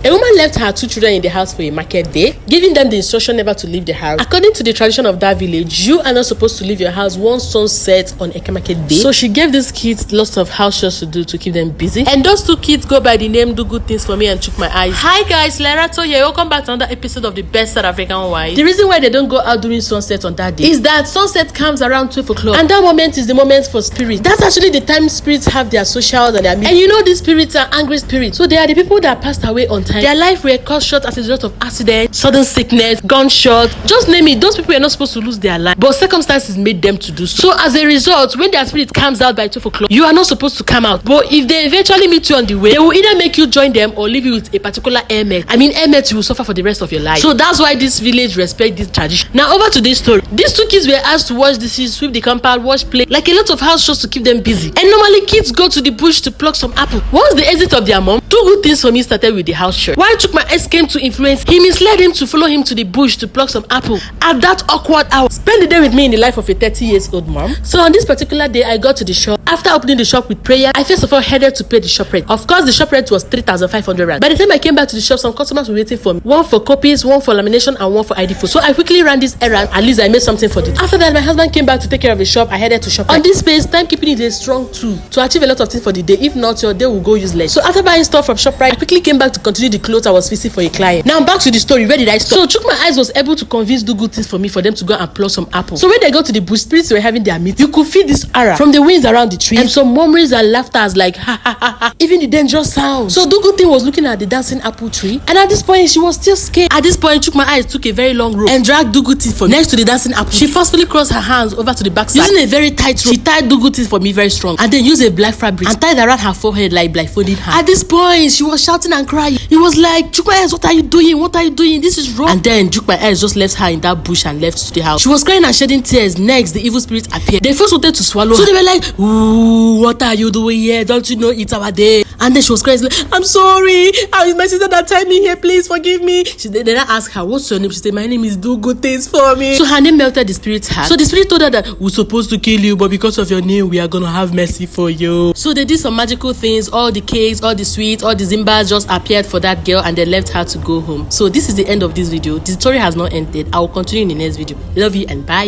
A woman left her 2 children in the house for a market day, giving them the instruction never to leave the house. According to the tradition of that village, you are not supposed to leave your house once sun sets on Eke market day. So she gave these kids lots of house chores to do to keep them busy. And those 2 kids go by the name Do Good Things For Me and Chook My Eyes. Hi guys, Lerato here. Welcome back to another episode of the Best South African Wife. The reason why they don't go out during sunset on that day is that sunset comes around 12 o'clock, and that moment is the moment for spirits. That's actually the time spirits have their socials and their meetings. And you know these spirits are angry spirits, so they are the people that passed away on time. Their life were cut short as a result of accident, sudden sickness, gunshot, just name it. Those people are not supposed to lose their life, but circumstances made them to do so. So as a result, when their spirit comes out by 12 o'clock, you are not supposed to come out. But if they eventually meet you on the way, they will either make you join them or leave you with a particular airmate. I mean, airmate you will suffer for the rest of your life. So that's why this village respect this tradition. Now over to this story. These 2 kids were asked to wash dishes, sweep the compound, wash plate, like a lot of house chores to keep them busy. And normally kids go to the bush to pluck some apple. Once the exit of their mom, 2 Good Things For Me started with the house chore. While Chook My Eyes came to influence, he misled him to follow him to the bush to pluck some apple. At that awkward hour, spend the day with me in the life of a 30-year-old mom. So on this particular day, I got to the shop. After opening the shop with prayer, I first of all headed to pay the shop rent. Of course, the shop rent was 3,500 rand. By the time I came back to the shop, some customers were waiting for me. One for copies, one for lamination, and one for ID photo. So I quickly ran this errand. At least I made something for the day. After that, my husband came back to take care of the shop. I headed to shop. On this space, timekeeping is a strong tool to achieve a lot of things for the day. If not, your day will go useless. So after buying stuff from ShopRite, I quickly came back to continue the clothes I was fixing for a client. Now back to the story. Where did I stop? So Chook My Eyes was able to convince Do Good Things For Me for them to go and pluck some apples. So when they go to the bush, spirits were having their meeting. You could feel this aura from the winds around the tree, and some murmurings and laughter like ha ha ha ha. Even the dangerous sounds. So Do Good Thing was looking at the dancing apple tree, and at this point she was still scared. At this point, Chook My Eyes took a very long rope and dragged Do Good Things For Me next to the dancing apple. She forcefully crossed her hands over to the backside. Using a very tight rope, she tied Do Good Things For Me very strong, and then used a black fabric and tied around her forehead like blindfolding her. At this point, she was shouting and crying. It was like, Chook My Eyes, what are you doing? What are you doing? This is wrong. And then Chook My Eyes just left her in that bush and left to the house. She was crying and shedding tears. Next, the evil spirit appeared. They first wanted to swallow her. So they were like, ooh, what are you doing here? Don't you know it's our day? And then she was crying, like, I'm sorry. My sister that tied me here. Please forgive me. Then I asked her, what's your name? She said, my name is Do Good Things For Me. So her name melted the spirit's heart. So the spirit told her that we're supposed to kill you, but because of your name, we are gonna have mercy for you. So they did some magical things. All the cakes, all the sweets, all the zimbas just appeared for that girl, and they left her to go home. So this is the end of this video. The story has not ended. I will continue in the next video. Love you and bye.